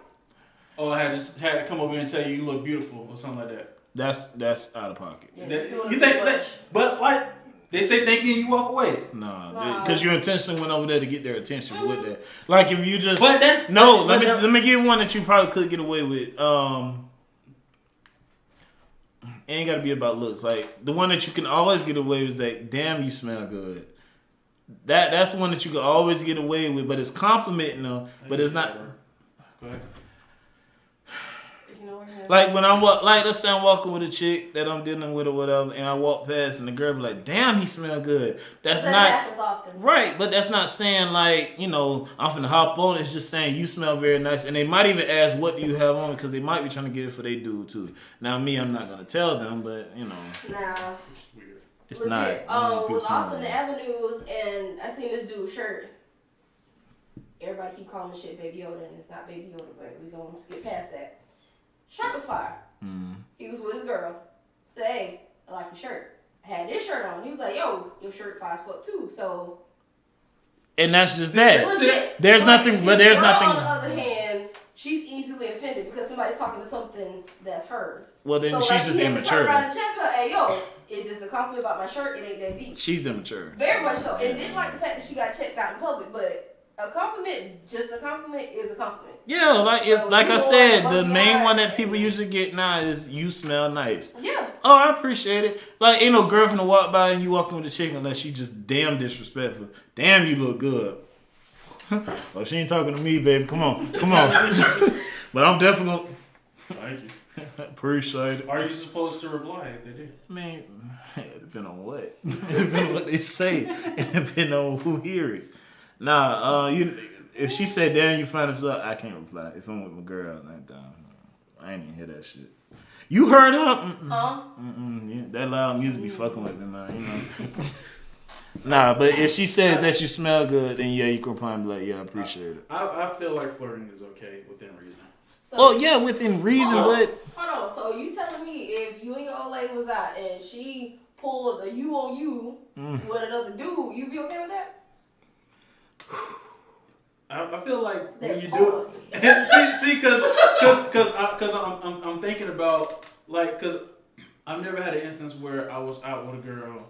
Oh, I had to come over here and tell you look beautiful or something like that. That's out of pocket. Yeah, you think that? But like they say, thank you, and you walk away. No, because you intentionally went over there to get their attention with that. Like if you just let me give one that you probably could get away with. It ain't gotta be about looks. Like the one that you can always get away with is like, damn, you smell good. That's one that you can always get away with, but it's complimenting them, but it's not. Go ahead. Like when I walk, like let's say I'm walking with a chick that I'm dealing with or whatever, and I walk past and the girl be like, "Damn, he smell good." That happens often, right? But that's not saying like I'm finna hop on. It's just saying you smell very nice, and they might even ask, "What do you have on?" Because they might be trying to get it for they dude too. Now me, I'm not gonna tell them, but Nah. It's legit. not. Was off in the avenues, and I seen this dude's shirt. Everybody keep calling this shit Baby Yoda, and it's not Baby Yoda, but we gonna skip past that. Shirt was fire. Mm-hmm. He was with his girl. Said, hey, I like your shirt. I had this shirt on. He was like, yo, your shirt 5'2". So. And that's just that. Legit. There's nothing. On the other hand, she's easily offended because somebody's talking to something that's hers. Well, then she's just immature. Turn around and check her. Hey, yo, it's just a compliment about my shirt. It ain't that deep. She's immature. Very much so. And didn't like the fact that she got checked out in public, but. A compliment, just a compliment, is a compliment. Yeah, like I said, the main one that people usually get now is you smell nice. Yeah. Oh, I appreciate it. Like, ain't no girl finna walk by and you walking with a chick unless she just damn disrespectful. Damn, you look good. Well, she ain't talking to me, baby. Come on. But I'm definitely gonna. Thank you. Appreciate it. Are you supposed to reply if they do? I mean, it depends on what. It depends on what they say. It depends on who hear it. Nah, if she said, damn, you find us up, I can't reply. If I'm with my girl, I ain't even hear that shit. You heard her? Huh? Yeah, that loud music be fucking with me, man, Nah, but if she says that you smell good, then yeah, you can probably be like, yeah, I appreciate it. I feel like flirting is okay within reason. So, within reason, but... Hold on, so you telling me if you and your old lady was out and she pulled a you on you with another dude, you be okay with that? I feel like when you do it, see, because I'm thinking about like because I've never had an instance where I was out with a girl.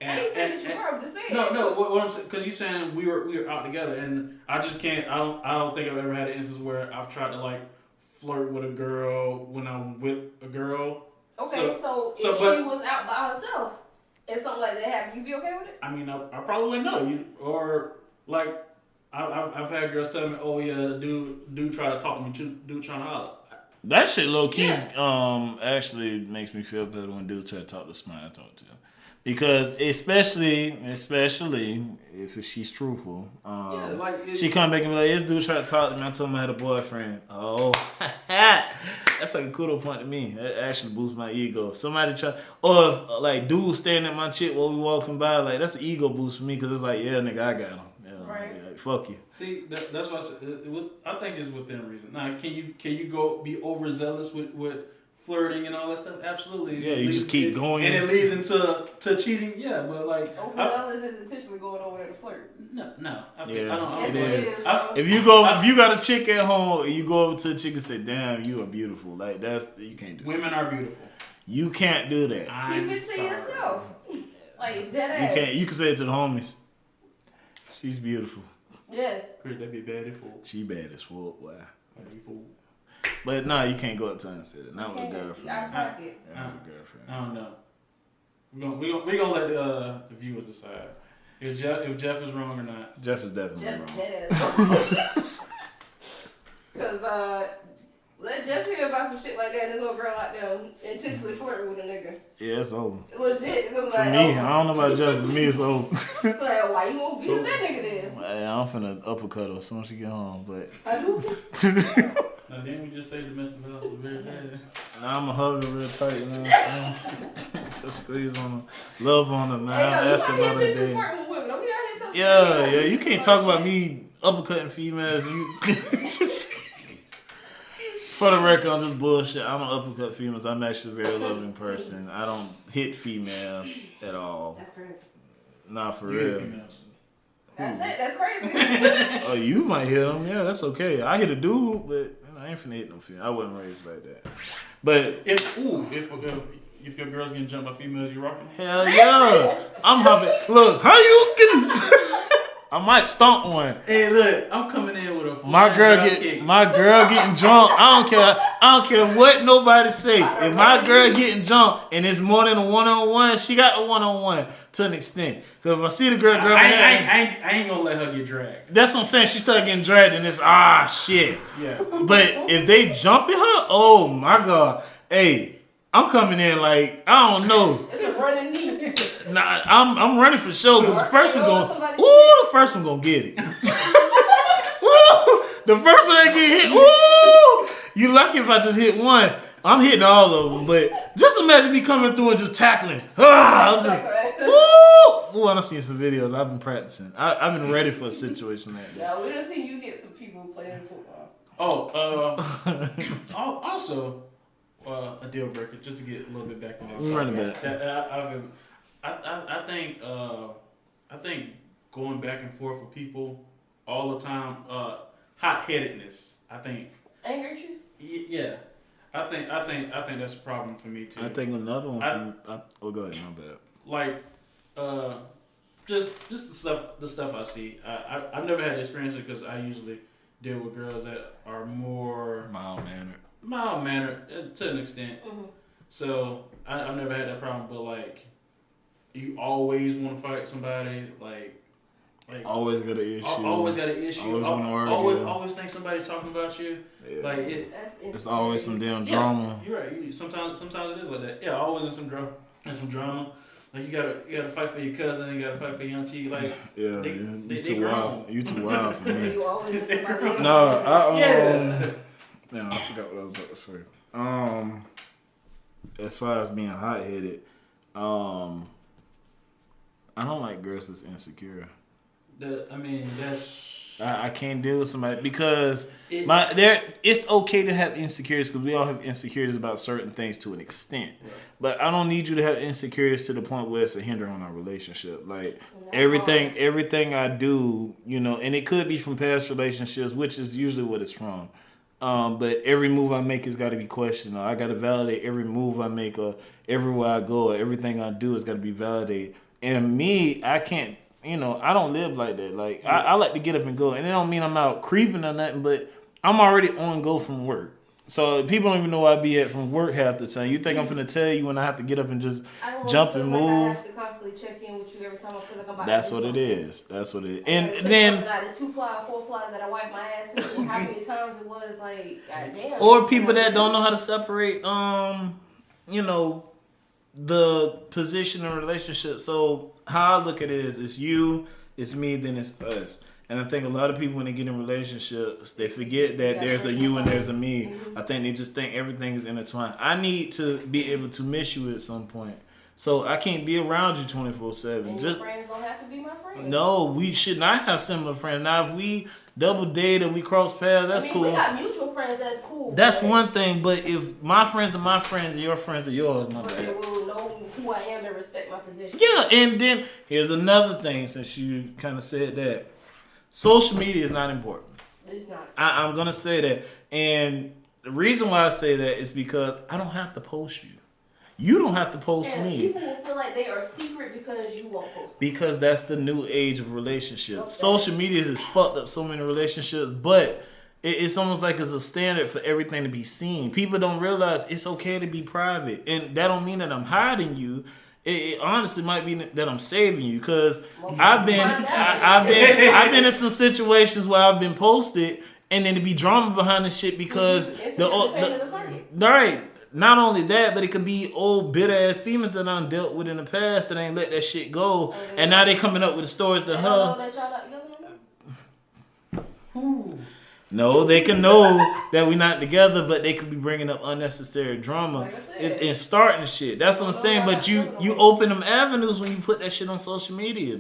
And, I ain't saying that you were. I'm just saying. No. What I'm saying, because you saying we were out together, and I just can't. I don't think I've ever had an instance where I've tried to like flirt with a girl when I'm with a girl. Okay, so if she was out by herself and something like that happened, you be okay with it? I mean, I probably wouldn't know you or like. I've had girls tell me, "Oh yeah, dude try to talk to me, dude trying to holler." That shit low key Yeah. actually makes me feel better when dudes try to talk to somebody I talk to. Because especially if she's truthful, she come back and be like, "This dude tried to talk to me. I told him I had a boyfriend." Oh, that's like a kudo point to me. That actually boosts my ego. If somebody try, or if like dude staring at my chick while we walking by, like that's an ego boost for me because it's like, yeah, nigga, I got him. Yeah, Right. yeah, fuck you. See, that's why I said. I think it's within reason. Now, can you go be overzealous with flirting and all that stuff? Absolutely. Yeah, you just keep going. and it leads into cheating. Yeah, but like, Overzealous is intentionally going over there to flirt. no. I Yeah, don't. Yes, it it is. is, bro. If you got a chick at home and you go over to a chick and say, "Damn, you are beautiful," like you can't do that. Women are beautiful. You can't do that. Keep it to yourself. Like dead ass. You can't. You can say it to the homies. She's beautiful. Yes. That'd be bad fool. She bad as fuck. Why? That'd be fool. But nah, you can't go up to her and say that. Not with a Can't- girlfriend. out of pocket. Not with a girlfriend. I don't know. We gonna let the viewers decide if Jeff is wrong or not. Jeff is definitely Jeff wrong. dead ass. Cause let Jeff hear about some shit like that and this little girl out there intentionally flirting with a nigga. Yeah, it's over. Legit. It was For like, me, oh, I don't know about Jeff. For me, it's over. like, why you won't beat that nigga then? Hey, I'm finna uppercut her as soon as she get home. But I do. Now didn't we just say domestic violence was very bad? now I'ma hug her real tight, man. Just squeeze on her, love on her, man. Hey, no, you Ask her out here about her intentionally day. flirting with women. Don't be out here telling Yeah, you can't talk about me uppercutting females. And you. For the record, I'm just bullshit. I don't uppercut females. I'm actually a very loving person. I don't hit females at all. That's crazy. Not for You hate real. females. That's it. That's crazy. Oh, you might hit them. Yeah, that's okay. I hit a dude, but I ain't finna hit no female. I wasn't raised like that. But If your girl's getting jumped by females, you rocking? hell yeah, I'm hopping. Look, how you can? I might stomp one. Hey, look, I'm coming in with a My girl getting drunk. I don't care what nobody say. If my girl getting drunk and it's more than a 1-on-1, she got a 1-on-1 to an extent. Cause if I see the girl, I ain't gonna let her get dragged. that's what I'm saying. She start getting dragged and it's shit. Yeah. But if they jumping her, oh my god, hey, I'm coming in like I don't know. It's a running knee. Nah, I'm running for sure because the first one gonna get it. Woo! The first one that get hit. Woo! You lucky if I just hit one. I'm hitting all of them, but just imagine me coming through and just tackling. I'm just, woo! Ooh, I done seen some videos. I've been practicing. I've been ready for a situation like that. Yeah, we done seen you hit some people playing football. Also, a deal breaker, just to get a little bit back on that. Running back. I think going back and forth with people all the time, hot-headedness. I think. Anger issues? Yeah. I think that's a problem for me too. I think another one. Go ahead. My bad. Like, just the stuff I see. I've never had the experience because I usually deal with girls that are more mild mannered to an extent. Mm-hmm. So I've never had that problem. But like, you always want to fight somebody. Like Always got an issue. Always got an issue. Always wanna argue. Always think somebody talking about you. Yeah. Like it. It's always some damn Yeah, drama. you're right. Sometimes it is like that. Yeah, always in some drama. Like you gotta fight for your cousin. You gotta fight for your auntie. Like Yeah, they you too wild. You too wild for me. You always in somebody No, Yeah. No, I forgot what I was about to say. As far as being hot headed, I don't like girls that's insecure. That's I can't deal with somebody because it's okay to have insecurities because we all have insecurities about certain things to an extent. Right. But I don't need you to have insecurities to the point where it's a hindrance on our relationship. Like everything I do, and it could be from past relationships, which is usually what it's from. But every move I make has got to be questioned. Or I got to validate every move I make, or everywhere I go, or everything I do has got to be validated. And me, I can't. I don't live like that. Like I like to get up and go, and it don't mean I'm out creeping or nothing. But I'm already on go from work, So people don't even know where I be at from work half the time. You think I'm finna tell you when I have to get up and just I don't jump feel and like I move? have to constantly check in with you every time I feel like I'm about That's to do what it something. is. That's what it is. And And then, there's 2 ply, 4 ply that I wipe my ass with. How many times it was like, goddamn. or people that don't know how to separate, you know, the position in a relationship. So how I look at it is, it's you, it's me, then it's us. And I think a lot of people when they get in relationships, they forget that there's a you and there's a me. I think they just think everything is intertwined. I need to be able to miss you at some point. So I can't be around you 24/7. And Just your friends don't have to be my friends. no, we should not have similar friends. Now if we double date and we cross paths, that's cool. We got mutual friends, that's cool. That's one thing, but if my friends are my friends and your friends are yours, my But bad. they will know who I am and respect my position. Yeah, and then here's another thing since you kind of said that. Social media is not important. It's not. I'm going to say that. And the reason why I say that is because I don't have to post you. You don't have to post And me. people will feel like they are secret because you won't post. Because that's the new age of relationships. Okay. Social media has fucked up so many relationships, but it's almost like it's a standard for everything to be seen. People don't realize it's okay to be private. And that don't mean that I'm hiding you. It honestly might be that I'm saving you because I've been in some situations where I've been posted and then to be drama behind the shit because right. Not only that, but it could be old bitter ass females that I dealt with in the past that ain't let that shit go, and now they coming up with the stories to her. That y'all not together no more? Ooh. No, they can know that we're not together, but they could be bringing up unnecessary drama Like I said. and starting shit. That's what I'm saying. But you open them avenues when you put that shit on social media.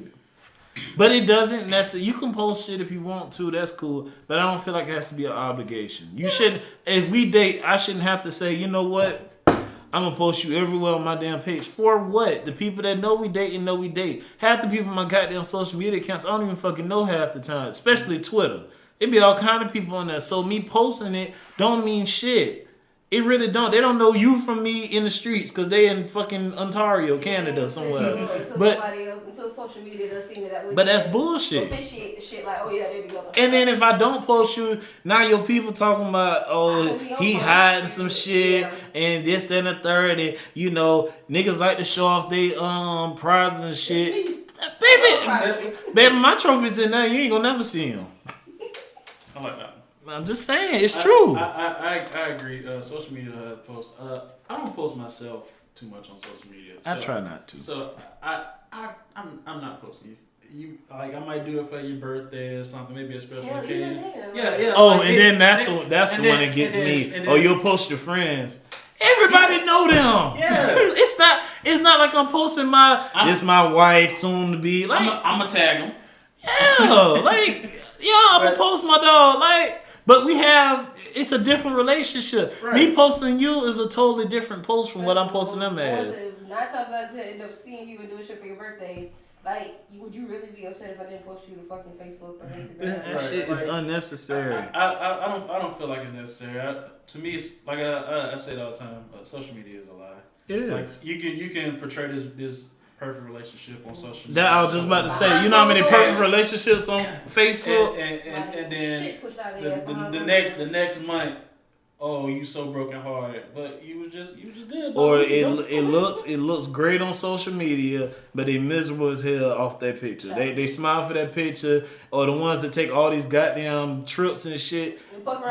But it doesn't necessarily. You can post shit if you want to. That's cool. But I don't feel like it has to be an obligation. You shouldn't. If we date, I shouldn't have to say, you know what? I'm gonna post you everywhere on my damn page. For what? The people that know we date and know we date. Half the people on my goddamn social media accounts, I don't even fucking know half the time. Especially Twitter. It be all kind of people on there. So me posting it don't mean shit. It really don't. They don't know you from me in the streets because they in fucking Ontario, Canada, somewhere. Until social media does see me that way. But that's bullshit. Officiate the shit like, oh yeah, they're together. And then if I don't post you, now your people talking about, oh, he hiding some shit and this, that, and the third, and you know, niggas like to show off they prizes and shit. Baby, my trophies in there, you ain't gonna never see them. I like that. I'm just saying, it's true. I agree. Social media posts. I don't post myself too much on social media. So, I try not to. So I'm not posting you. You like I might do it for your birthday or something, maybe a special occasion. Yeah. Oh, like, and then that's the one that gets me. Oh, you'll post your friends. Everybody know them. Yeah. It's not like I'm posting this my wife soon to be. Like I'm gonna tag them. Yeah, I'm gonna post my dog. But it's a different relationship. Right. Me posting you is a totally different post from what I'm posting them as. 9 times out of 10, end up seeing you and doing shit for your birthday. Like, would you really be upset if I didn't post you to fucking Facebook or Instagram? That shit is unnecessary. I don't feel like it's necessary. To me, it's like I say it all the time. Social media is a lie. It is. Like you can portray this perfect relationship on social media. That I was just about to say. You know how many perfect relationships on Facebook? And then shit pushed out the next month, oh, you so broken hearted, but you was just good. Or it looks great on social media, but they miserable as hell off that picture. They smile for that picture, or the ones that take all these goddamn trips and shit.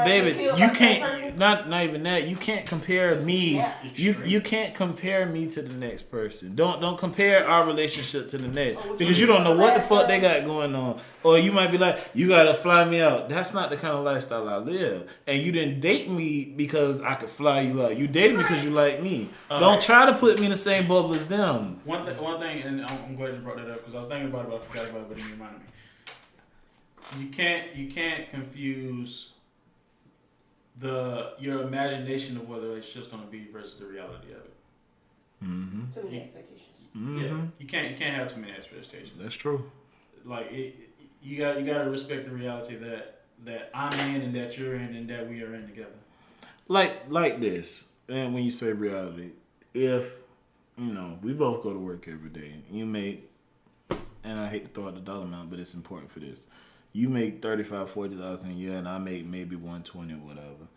Baby, you can't. Not even that. You can't compare me. You can't compare me to the next person. Don't compare our relationship to the next because you don't know what the fuck they got going on. Or you might be like, you gotta fly me out. That's not the kind of lifestyle I live. And you didn't date me because I could fly you out. You dated me because you like me. Don't try to put me in the same bubble as them. One thing, and I'm glad you brought that up because I was thinking about it, but I forgot about it. But you reminded me. You can't confuse your imagination of what the relationship's gonna be versus the reality of it. Mm-hmm. Too many expectations. Mm-hmm. Yeah, you can't have too many expectations. That's true. Like you gotta respect the reality that I'm in and that you're in and that we are in together. Like this, and when you say reality, if we both go to work every day, you make, and I hate to throw out the dollar amount, but it's important for this. You make $35,000-$40,000 a year, and I make maybe $120,000 or whatever.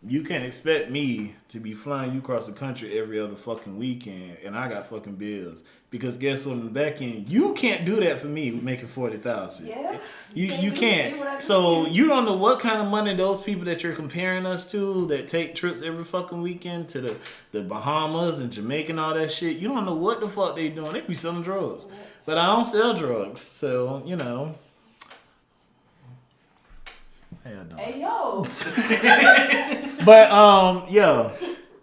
You can't expect me to be flying you across the country every other fucking weekend, and I got fucking bills. Because guess what? On the back end, you can't do that for me making $40,000. Yeah. You can't. So you don't know what kind of money those people that you're comparing us to that take trips every fucking weekend to the Bahamas and Jamaica and all that shit. You don't know what the fuck they doing. They be selling drugs, but I don't sell drugs, so you know. Hey, I don't. Hey yo. But yeah,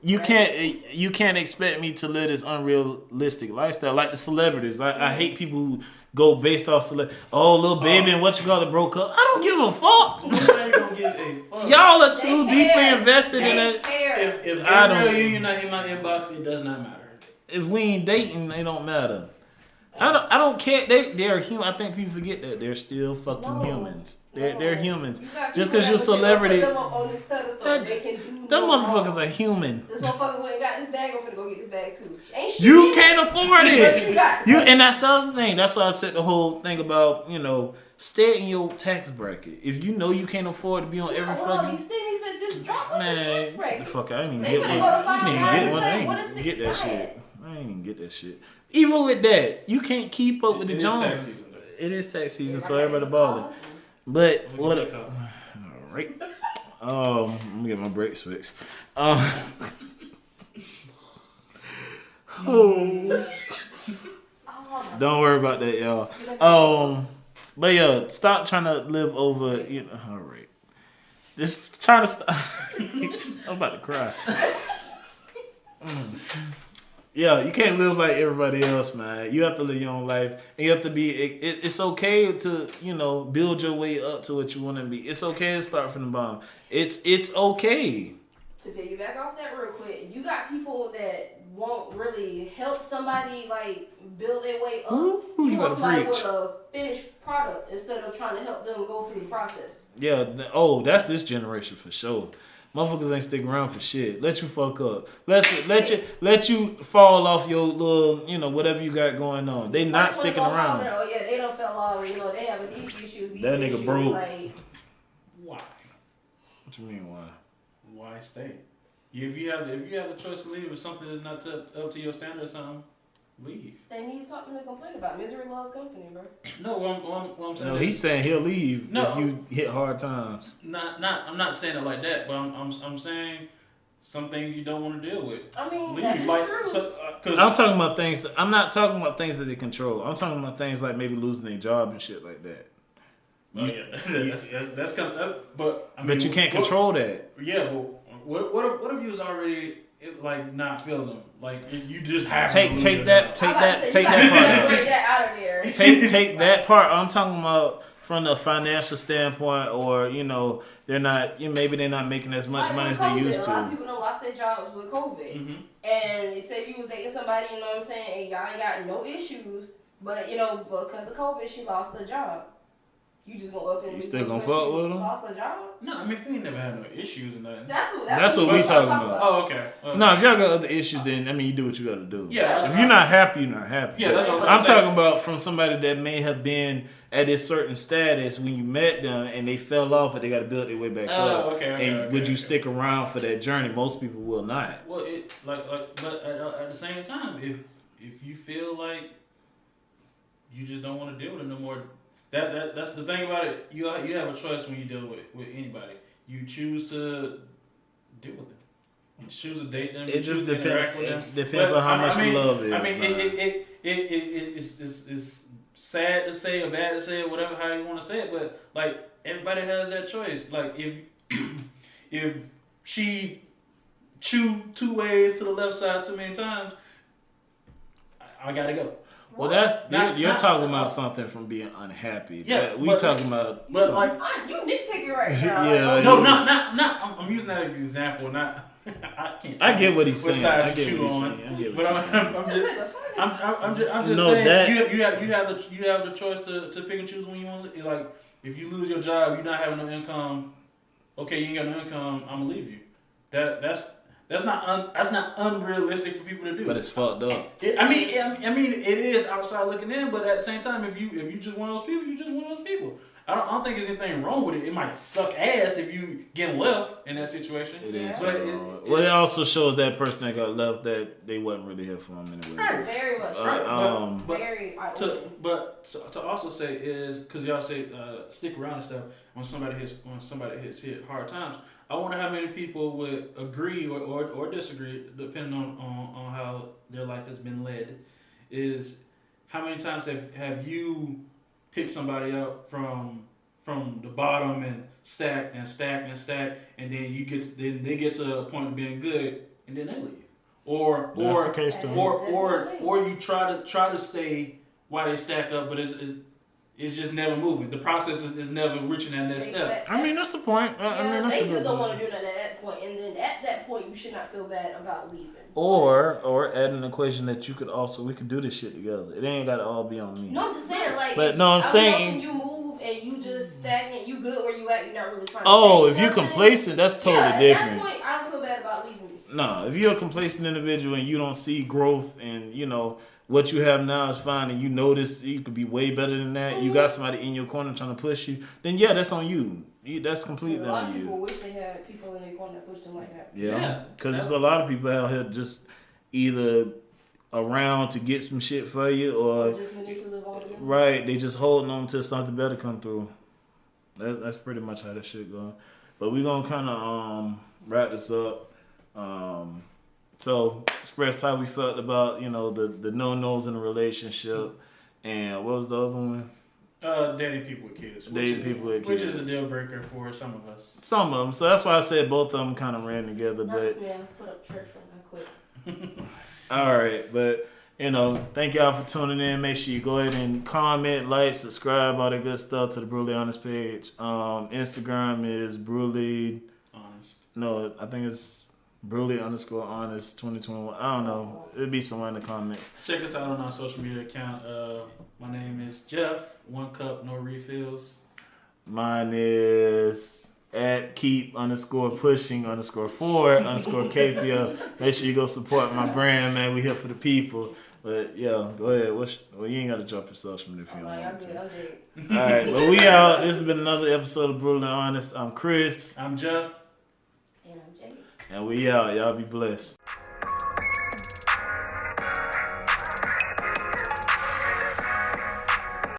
you can't expect me to live this unrealistic lifestyle like the celebrities. I hate people who go based off oh, Lil Baby and what you call it broke up. I don't give a fuck. Nobody don't give a fuck. Y'all are too deeply invested in it. If I don't. Gabriel Union not in my inbox, it does not matter. If we ain't dating, it don't matter. I don't care. They're human. I think people forget that they're still fucking humans. They're humans. Just because you're a celebrity, them motherfuckers are human. This motherfucker went and got this bag. I'm finna go get this bag too. Ain't shit. You can't afford it. But you got And that's the other thing. That's why I said the whole thing about stay in your tax bracket. If you know you can't afford to be on every all fucking these things that just drop on the tax bracket. fuck, I ain't even They get finna one. go to Five I ain't Guys get and one. say, I what ain't is get that 6 shit. I ain't even get that shit. Even with that, you can't keep up with the It is tax Joneses. season, though. It is tax season, so everybody balling. But what? Let me All right. Let me get my brakes fixed. Don't worry about that, y'all. But yeah, stop trying to live over. All right. Just trying to stop. I'm about to cry. Yeah, you can't live like everybody else, man. You have to live your own life, and you have to be. It's okay to build your way up to what you want to be. It's okay to start from the bottom. It's okay. To piggyback off that real quick, you got people that won't really help somebody like build their way up. Ooh, you want somebody preach. with a finished product instead of trying to help them go through the process. Yeah. That's this generation for sure. Motherfuckers ain't stick around for shit. Let you fuck up. Let you fall off your little, whatever you got going on. They not sticking around. Oh yeah, they don't fell off. They have these issues. These That nigga issues, broke. Like, Why? What you mean why? Why stay? If you have the choice to leave, if something is not up to your standard or something, leave. they need something to complain about. Misery loves company, bro. No, what I'm saying. No, he's saying he'll leave No. if you hit hard times. I'm not saying it like that, but I'm saying some things you don't want to deal with. I mean, Leave. that is true. I'm talking about things. I'm not talking about things that they control. I'm talking about things like maybe losing their job and shit like that. Oh yeah, that's kind of. But I mean, But you can't control that. Yeah, but what if you was already like not feeling them? Like you just have Take to that part out. Separate that out of there. Take that part. I'm talking about from the financial standpoint, or they're not. Maybe they're not making as much money as they used A lot of to. people don't lost their jobs with COVID, and they said you was dating somebody, you know what I'm saying, and y'all ain't got no issues, but because of COVID, she lost her job. You just gonna up and You still gonna fuck with them? Lost her job. No, I mean if you ain't never had no issues or nothing. That's what we talking about. Oh, okay. No, if y'all got other issues, then you do what you gotta do. Yeah. If you're not happy, you're not happy. Yeah, that's what I'm talking about from somebody that may have been at a certain status when you met them and they fell off, but they got to build their way back up. Okay. Would you stick around for that journey? Most people will not. Well, but at the same time, if you feel like you just don't want to deal with it no more, that's the thing about it. You have a choice when you deal with anybody. You choose to deal with them. You choose to date them. It just interact with them. It depends on how much love is. I mean, it's sad to say or bad to say or whatever how you want to say it, but like everybody has that choice. Like if she chew 2 ways to the left side too many times, I gotta go. Well, you're talking about something from being unhappy. Yeah, we talking about. But like you nitpicking right now. Yeah, no, not. I'm using that as an example. Not. I can't. I get what he's saying. I get what he's saying. But I'm just saying you have the choice to pick and choose when you want to. Like if you lose your job, you're not having no income. Okay, you ain't got no income. I'm gonna leave you. That's not unrealistic for people to do. But it's fucked up. I mean, it is outside looking in. But at the same time, if you just one of those people, you just one of those people. I don't think there's anything wrong with it. It might suck ass if you get left in that situation. It Yeah. is. But Well, it also shows that person that got left that they wasn't really here for him anyway. Very much. But Very to also say is because y'all say stick around and stuff when somebody hit hard times. I wonder how many people would agree or disagree depending on how their life has been led. Is how many times have you picked somebody up from the bottom and stack and stack and stack, and then they get to a point of being good and then they leave, or That's the case too. or you try to stay while they stack up, but it's just never moving. The process is never reaching that next step. I mean, that's the point. I mean, that's they a just good don't point. want to do that at that point, and then at that point, you should not feel bad about leaving. Or add an equation that we could do this shit together. It ain't gotta all be on me. No, I'm just saying, like. But no, I'm saying. When you move and you just stagnant, you good where you at. You're not really trying. Oh, to if you're complacent, that's totally different. At that point, I don't feel bad about leaving. No, if you're a complacent individual and you don't see growth and what you have now is fine and you notice you could be way better than that, you got somebody in your corner trying to push you, then yeah, that's on you. That's completely A lot on of people you. wish they had people in their corner that pushed them like that. Yeah, because there's a lot of people out here just either around to get some shit for you or Just manipulative all together. right, they just holding on till something better come through. That's pretty much how that shit going. But we're gonna kind of wrap this up. So express how we felt about the no-nos in the relationship, and what was the other one? Dating people with kids. Dating people with Which kids. is a deal breaker for some of us. Some of them. So that's why I said both of them kind of ran together. Not But this man put up church when I quit. all right, but thank y'all for tuning in. Make sure you go ahead and comment, like, subscribe, all that good stuff to the Brutally Honest page. Instagram is Brutally. Honest. No, I think it's Brutally_honest 2021. I don't know. It'll be somewhere in the comments. Check us out on our social media account. My name is Jeff. 1 cup, no refills. Mine is at keep_pushing_4_Capia. Make sure you go support my brand, man. We here for the people. But yeah, go ahead. Well, you ain't got to drop your social media if you don't want to. All right, but we out. This has been another episode of Brutally Honest. I'm Chris. I'm Jeff. And I'm Jay. And we out. Y'all be blessed.